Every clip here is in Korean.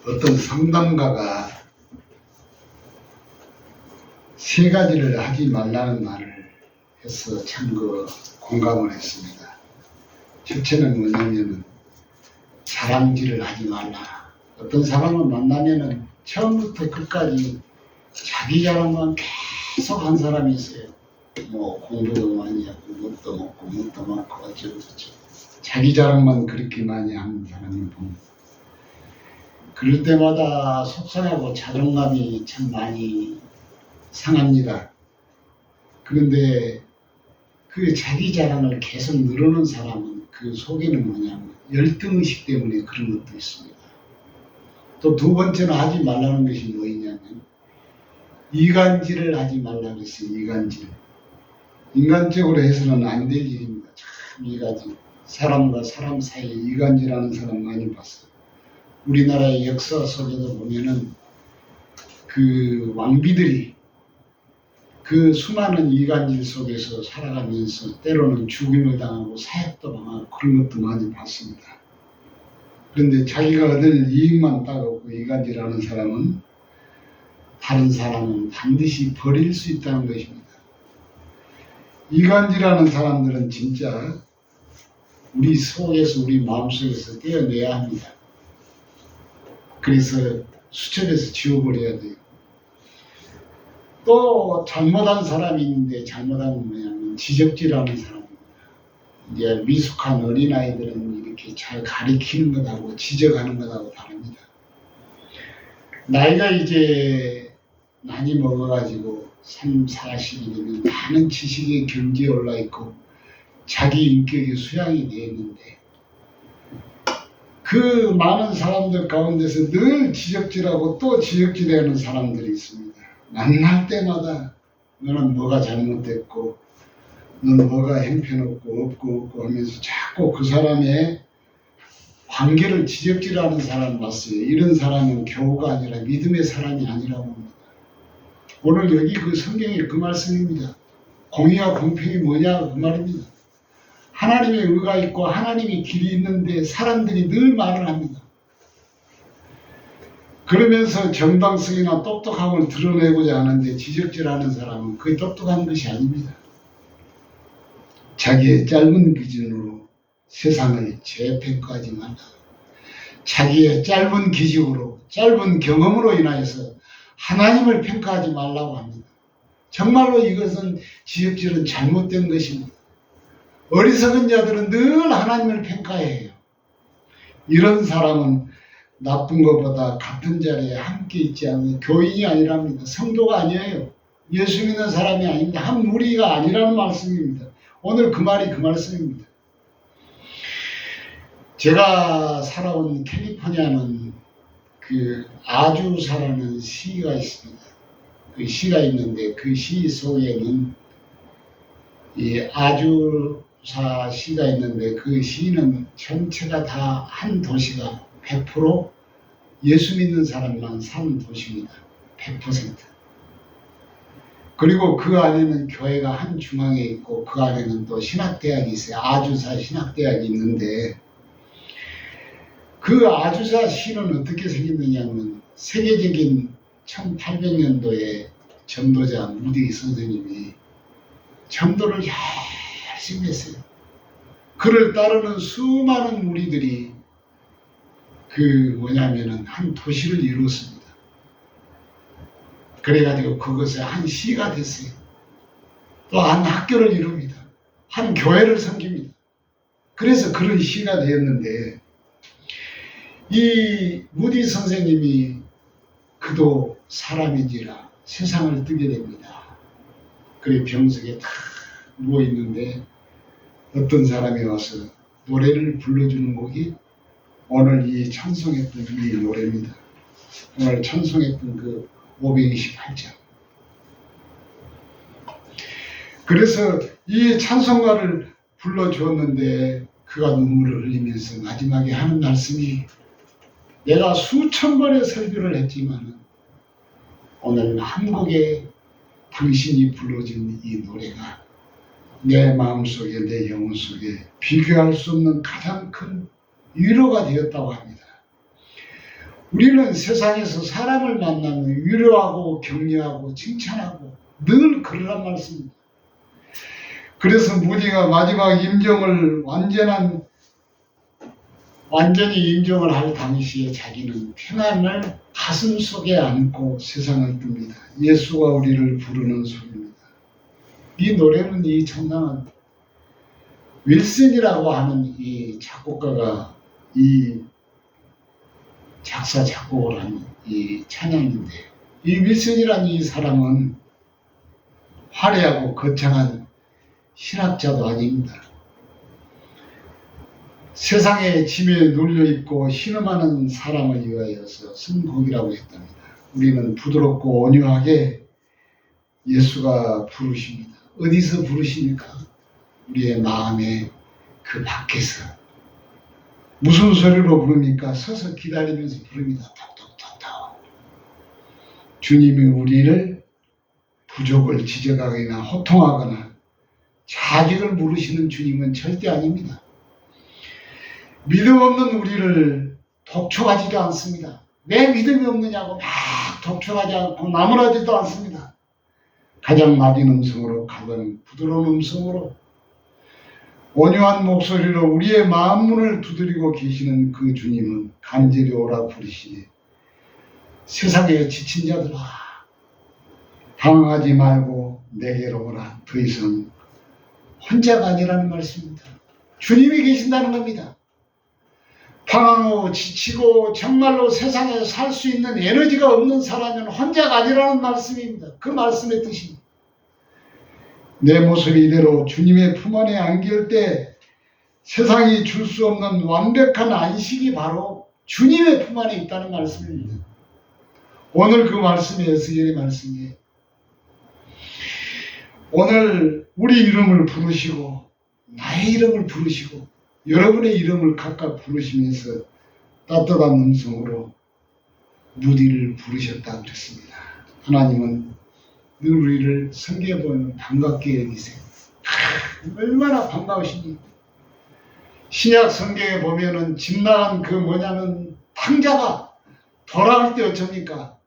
어떤 상담가가 세 가지를 하지 말라는 말을 해서 참 공감을 했습니다. 첫째는 뭐냐면은 자랑질을 하지 말라. 어떤 사람을 만나면은 처음부터 끝까지 자기 자랑만 계속 한 사람이 있어요. 뭐 공부도 많이 하고 뭣도 먹고 뭣도 많고 어쩌고 저쩌고 자기 자랑만 그렇게 많이 하는 사람을 보면 그럴 때마다 속상하고 자존감이 참 많이 상합니다. 그런데 그 자기 자랑을 계속 늘어놓은 사람은 그 속에는 뭐냐면 열등의식 때문에 그런 것도 있습니다. 또 두 번째는 하지 말라는 것이 뭐냐면 이간질을 하지 말라고 했어요. 이간질. 인간적으로 해서는 안 될 일입니다. 참 이간질. 사람과 사람 사이에 이간질하는 사람 많이 봤어요. 우리나라의 역사 속에도 보면은 그 왕비들이 그 수많은 이간질 속에서 살아가면서 때로는 죽임을 당하고 사역도 당하고 그런 것도 많이 봤습니다. 그런데 자기가 얻을 이익만 따가고 이간질하는 사람은 다른 사람은 반드시 버릴 수 있다는 것입니다. 이간질하는 사람들은 진짜 우리 속에서 우리 마음속에서 떼어내야 합니다. 그래서 수첩에서 지워버려야 돼요. 또 잘못한 사람이 있는데 잘못한 건 뭐냐면 지적질하는 사람입니다. 이제 미숙한 어린아이들은 이렇게 잘 가리키는 것하고 지적하는 것하고 다릅니다. 나이가 이제 많이 먹어가지고 30, 40이 되면 많은 지식의 경지에 올라있고 자기 인격이 수양이 되어 있는데 그 많은 사람들 가운데서 늘 지적질하고 또 지적질하는 사람들이 있습니다. 만날 때마다 너는 뭐가 잘못됐고 너는 뭐가 형편없고 없고 하면서 자꾸 그 사람의 관계를 지적질하는 사람 봤어요. 이런 사람은 교우가 아니라 믿음의 사람이 아니라고 합니다. 오늘 여기 그 성경에 그 말씀입니다. 공의와 공평이 뭐냐 그 말입니다. 하나님의 의가 있고 하나님의 길이 있는데 사람들이 늘 말을 합니다. 그러면서 정당성이나 똑똑함을 드러내고자 하는데 지적질하는 사람은 그게 똑똑한 것이 아닙니다. 자기의 짧은 기준으로 세상을 재평가하지 말라. 자기의 짧은 기준으로 짧은 경험으로 인하여서 하나님을 평가하지 말라고 합니다. 정말로 이것은 지적질은 잘못된 것입니다. 어리석은 자들은 늘 하나님을 평가해요. 이런 사람은 나쁜 것보다 같은 자리에 함께 있지 않는 교인이 아니랍니다. 성도가 아니에요. 예수 믿는 사람이 아닙니다. 한 무리가 아니라는 말씀입니다. 오늘 그 말이 그 말씀입니다. 제가 살아온 캘리포니아는 그 아주사라는 시가 있습니다. 그 시가 있는데 그 시 속에는 이 아주사 시가 있는데 그 시는 전체가 다 한 도시가 100% 예수 믿는 사람만 사는 도시입니다. 100%. 그리고 그 안에는 교회가 한 중앙에 있고 그 안에는 또 신학대학이 있어요. 아주사 신학대학이 있는데 그 아주사 시는 어떻게 생겼느냐면 세계적인 1800년도에 전도자 무디 선생님이 전도를 열심히 했어요. 그를 따르는 수많은 무리들이 한 도시를 이루었습니다. 그래가지고 그것에 한 시가 됐어요. 또 한 학교를 이룹니다. 한 교회를 섬깁니다. 그래서 그런 시가 되었는데 이 무디 선생님이 그도 사람인지라 세상을 뜨게 됩니다. 그래 병석에 다 누워있는데 어떤 사람이 와서 노래를 불러주는 곡이 오늘 이 찬송했던 이 노래입니다. 오늘 찬송했던 그 528장. 그래서 이 찬송가를 불러주었는데 그가 눈물을 흘리면서 마지막에 하는 말씀이 내가 수천 번의 설교를 했지만 오늘 한 곡에 당신이 불러준 이 노래가 내 마음속에 내 영혼 속에 비교할 수 없는 가장 큰 위로가 되었다고 합니다. 우리는 세상에서 사람을 만나면 위로하고 격려하고 칭찬하고 늘 그러란 말씀입니다. 그래서 무디가 마지막 임종을 완전히 임종을 할 당시에 자기는 평안을 가슴 속에 안고 세상을 뜹니다. 예수가 우리를 부르는 소리입니다. 이 노래는 이 청당한 윌슨이라고 하는 이 작곡가가 이 작사 작곡을 한 이 찬양인데, 이 윌슨이라는 이 사람은 화려하고 거창한 신학자도 아닙니다. 세상의 짐에 눌려있고 신음하는 사람을 위하여서 쓴 곡이라고 했답니다. 우리는 부드럽고 온유하게 예수가 부르십니다. 어디서 부르십니까? 우리의 마음의 그 밖에서. 무슨 소리로 부릅니까? 서서 기다리면서 부릅니다. 톡톡톡톡. 주님이 우리를 부족을 지적하거나 호통하거나 자격을 물으시는 주님은 절대 아닙니다. 믿음 없는 우리를 독촉하지도 않습니다. 왜 믿음이 없느냐고 막 독촉하지 않고 나무라지도 않습니다. 가장 낮은 음성으로, 가장 부드러운 음성으로, 온유한 목소리로 우리의 마음문을 두드리고 계시는 그 주님은 간절히 오라 부르시니 세상에 지친 자들아 방황하지 말고 내게로 오라. 더 이상 혼자가 아니라는 말씀입니다. 주님이 계신다는 겁니다. 방황하고 지치고 정말로 세상에 살 수 있는 에너지가 없는 사람은 혼자가 아니라는 말씀입니다. 그 말씀의 뜻입니다. 내 모습 이대로 주님의 품 안에 안길 때 세상이 줄 수 없는 완벽한 안식이 바로 주님의 품 안에 있다는 말씀입니다. 오늘 그 말씀이 에스겔의 말씀이에요. 오늘 우리 이름을 부르시고 나의 이름을 부르시고 여러분의 이름을 각각 부르시면서 따뜻한 음성으로 무디를 부르셨다고 그랬습니다. 하나님은 늘 우리를 성경에 보면 반갑게 여기세요. 얼마나 반가우시니. 신약 성경에 보면은 집 나간 그 뭐냐면 탕자가 돌아올 때 어쩝니까?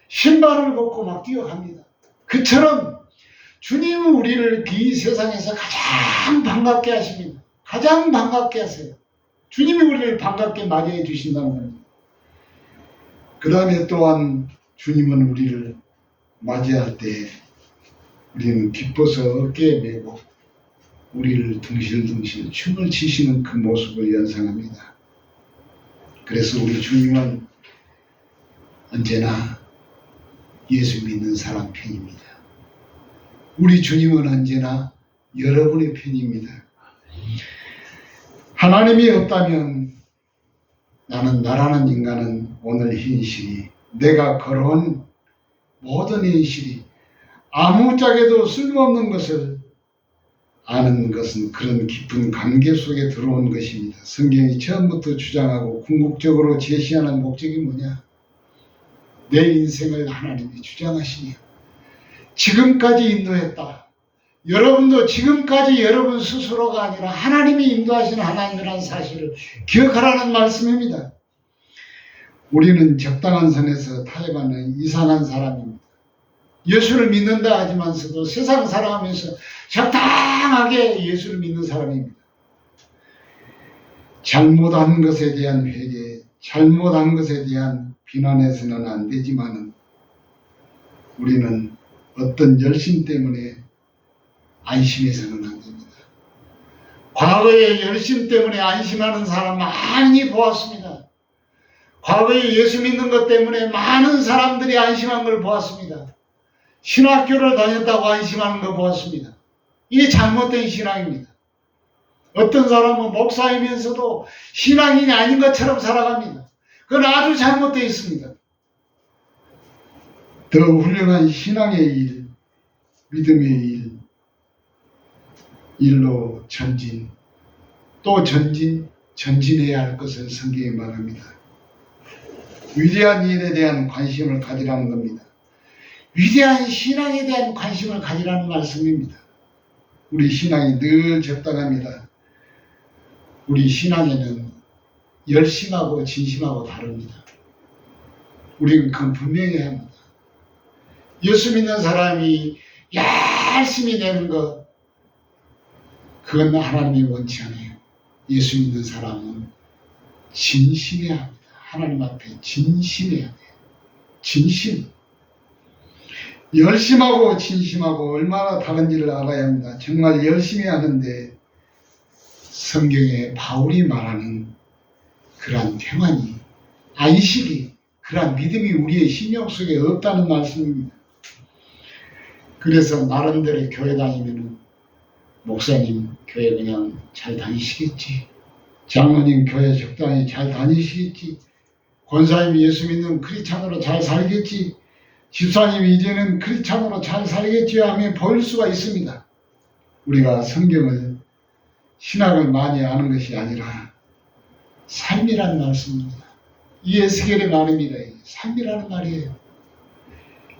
신발을 벗고 막 뛰어갑니다. 그처럼 주님은 우리를 이 세상에서 가장 반갑게 하십니다. 가장 반갑게 하세요. 주님이 우리를 반갑게 맞이해 주신다는 겁니다. 그 다음에 또한 주님은 우리를 맞이할 때 우리는 기뻐서 어깨에 메고 우리를 둥실둥실 춤을 추시는 그 모습을 연상합니다. 그래서 우리 주님은 언제나 예수 믿는 사람 편입니다. 우리 주님은 언제나 여러분의 편입니다. 하나님이 없다면 나라는 인간은 오늘 현실이, 내가 걸어온 모든 현실이 아무짝에도 쓸모없는 것을 아는 것은 그런 깊은 관계 속에 들어온 것입니다. 성경이 처음부터 주장하고 궁극적으로 제시하는 목적이 뭐냐? 내 인생을 하나님이 주장하시니 지금까지 인도했다. 여러분도 지금까지 여러분 스스로가 아니라 하나님이 인도하시는 하나님이라는 사실을 기억하라는 말씀입니다. 우리는 적당한 선에서 타협하는 이상한 사람입니다. 예수를 믿는다 하지만서도 세상 살아가면서 적당하게 예수를 믿는 사람입니다. 잘못한 것에 대한 회개, 잘못한 것에 대한 비난해서는 안 되지만은 우리는 어떤 열심 때문에 안심해서는 안 됩니다. 과거의 열심 때문에 안심하는 사람 많이 보았습니다. 과거에 예수 믿는 것 때문에 많은 사람들이 안심한 걸 보았습니다. 신학교를 다녔다고 안심하는 거 보았습니다. 이게 잘못된 신앙입니다. 어떤 사람은 목사이면서도 신앙인이 아닌 것처럼 살아갑니다. 그건 아주 잘못되어 있습니다. 더 훌륭한 신앙의 일, 믿음의 일로 전진, 또 전진해야 할 것을 성경이 말합니다. 위대한 일에 대한 관심을 가지라는 겁니다. 위대한 신앙에 대한 관심을 가지라는 말씀입니다. 우리 신앙이 늘 적당합니다. 우리 신앙에는 열심하고 진심하고 다릅니다. 우리는 그건 분명히 해야 합니다. 예수 믿는 사람이 열심히 내는 것, 그건 하나님이 원치 않아요. 예수 믿는 사람은 진심해야 합니다. 하나님 앞에 진심해야 돼요. 진심. 열심하고 진심하고 얼마나 다른지를 알아야 합니다. 정말 열심히 하는데 성경에 바울이 말하는 그러한 평안이, 안식이, 그러한 믿음이 우리의 심령 속에 없다는 말씀입니다. 그래서 나름대로 교회 다니면은 목사님 교회 그냥 잘 다니시겠지, 장로님 교회 적당히 잘 다니시겠지, 권사님이 예수 믿는 크리스찬으로 잘 살겠지, 집사님이 이제는 크리스찬으로 잘 살겠지 하며 보일 수가 있습니다. 우리가 성경을, 신학을 많이 아는 것이 아니라 삶이라는 말씀입니다. 이 에스겔의 말입니다. 삶이라는 말이에요.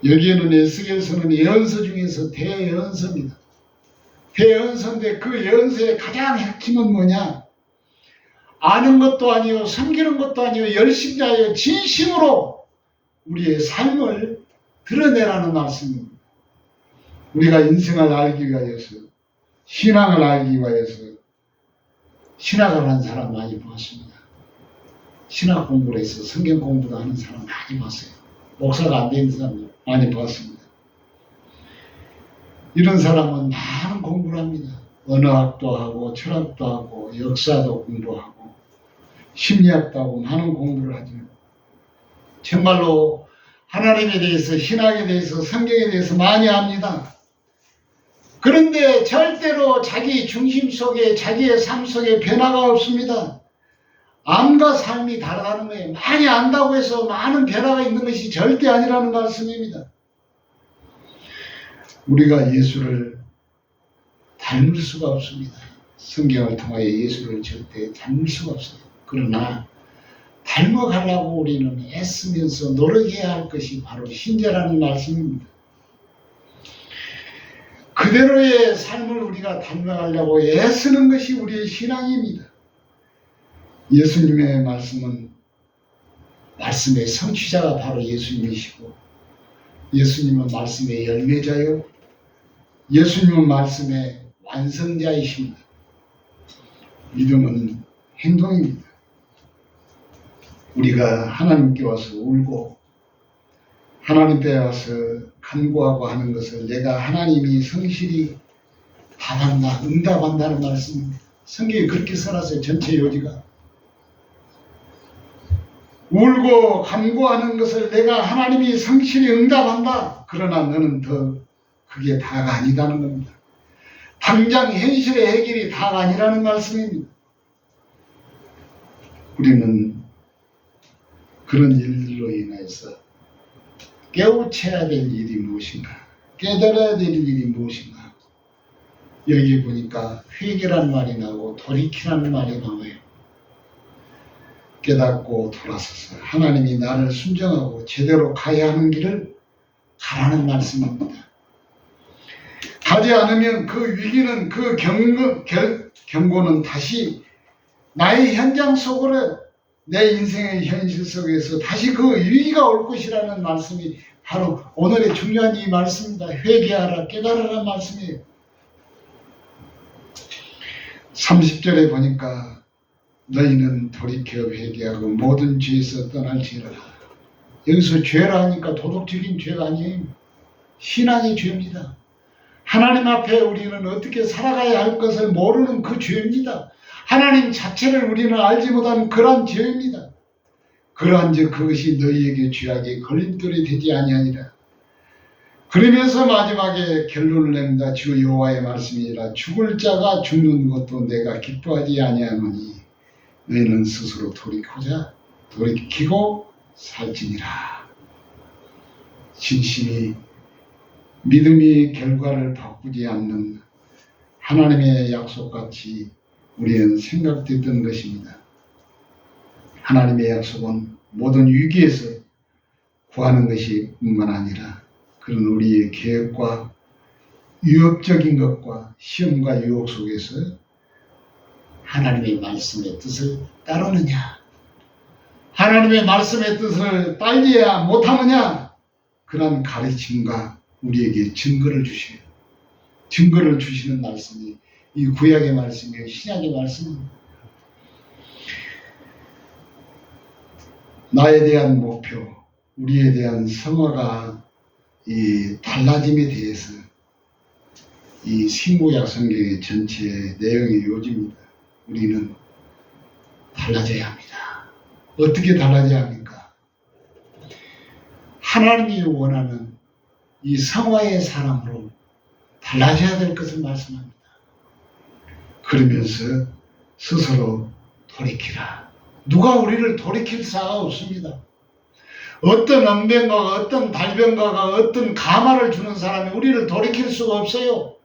여기에는 에스겔서는 예언서 중에서 대예언서입니다. 대예언서인데 그 예언서의 가장 핵심은 뭐냐? 아는 것도 아니요, 섬기는 것도 아니요, 열심히 하여 진심으로 우리의 삶을 드러내라는 말씀입니다. 우리가 인생을 알기 위하여서, 신앙을 알기 위하여서 신학을 한 사람 많이 보았습니다. 신학 공부를 해서 성경 공부도 하는 사람 많이 봤어요. 목사가 안 되는 사람 많이 봤습니다. 이런 사람은 많은 공부를 합니다. 언어학도 하고 철학도 하고 역사도 공부하고 심리학도 하고 많은 공부를 하죠. 정말로 하나님에 대해서, 신학에 대해서, 성경에 대해서 많이 압니다. 그런데 절대로 자기 중심 속에, 자기의 삶 속에 변화가 없습니다. 암과 삶이 다르다는 거예요. 많이 안다고 해서 많은 변화가 있는 것이 절대 아니라는 말씀입니다. 우리가 예수를 닮을 수가 없습니다. 성경을 통하여 예수를 절대 닮을 수가 없어요. 그러나 닮아가려고 우리는 애쓰면서 노력해야 할 것이 바로 신자라는 말씀입니다. 그대로의 삶을 우리가 닮아가려고 애쓰는 것이 우리의 신앙입니다. 예수님의 말씀은, 말씀의 성취자가 바로 예수님이시고, 예수님은 말씀의 열매자요, 예수님은 말씀의 완성자이십니다. 믿음은 행동입니다. 우리가 하나님께 와서 울고 하나님께 와서 간구하고 하는 것을 내가 하나님이 성실히 답한다, 응답한다는 말씀입니다. 성경에 그렇게 써놨어요. 전체 요지가. 울고 간구하는 것을 내가 하나님이 성실히 응답한다. 그러나 너는 더 그게 다가 아니다는 겁니다. 당장 현실의 해결이 다가 아니라는 말씀입니다. 우리는 그런 일로 인해서 깨우쳐야 될 일이 무엇인가, 깨달아야 될 일이 무엇인가. 여기 보니까 회개라는 말이 나오고 돌이키라는 말이 나와요. 깨닫고 돌아서서 하나님이 나를 순종하고 제대로 가야 하는 길을 가라는 말씀입니다. 가지 않으면 그 위기는, 그 경고는 다시 나의 현장 속으로, 내 인생의 현실 속에서 다시 그 위기가 올 것이라는 말씀이 바로 오늘의 중요한 이 말씀입니다. 회개하라, 깨달으라는 말씀이에요. 30절에 보니까 너희는 돌이켜 회개하고 모든 죄에서 떠날지어다. 여기서 죄라 하니까 도덕적인 죄가 아니에요. 신앙의 죄입니다. 하나님 앞에 우리는 어떻게 살아가야 할 것을 모르는 그 죄입니다. 하나님 자체를 우리는 알지 못하는 그러한 죄입니다. 그러한즉 그것이 너희에게 죄악의 걸림돌이 되지 아니하니라. 그러면서 마지막에 결론을 냅니다. 주 여호와의 말씀이니라. 죽을 자가 죽는 것도 내가 기뻐하지 아니하노니 너희는 스스로 돌이키고 살지니라. 진심이, 믿음이 결과를 바꾸지 않는 하나님의 약속같이 우리는 생각됐던 것입니다. 하나님의 약속은 모든 위기에서 구하는 것이 뿐만 아니라 그런 우리의 계획과 유혹적인 것과 시험과 유혹 속에서 하나님의 말씀의 뜻을 따르느냐, 하나님의 말씀의 뜻을 빨리해야 못하느냐? 그런 가르침과 우리에게 증거를 주셔요. 증거를 주시는 말씀이 이 구약의 말씀이에요. 신약의 말씀입니다. 나에 대한 목표, 우리에 대한 성화가 이 달라짐에 대해서 이 신구약 성경의 전체 내용의 요지입니다. 우리는 달라져야 합니다. 어떻게 달라져야 합니까? 하나님이 원하는 이 성화의 사람으로 달라져야 될 것을 말씀합니다. 그러면서 스스로 돌이키라. 누가 우리를 돌이킬 사가 없습니다. 어떤 언변가가 어떤 달변가가 어떤 가마를 주는 사람이 우리를 돌이킬 수가 없어요.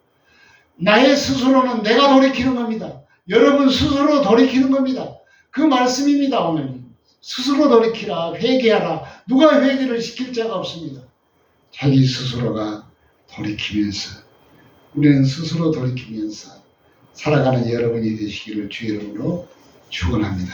나의 스스로는 내가 돌이키는 겁니다. 여러분 스스로 돌이키는 겁니다. 그 말씀입니다. 오늘 스스로 돌이키라. 회개하라. 누가 회개를 시킬 자가 없습니다. 자기 스스로가 돌이키면서 우리는 스스로 돌이키면서 살아가는 여러분이 되시기를 주의 이름으로 축원합니다.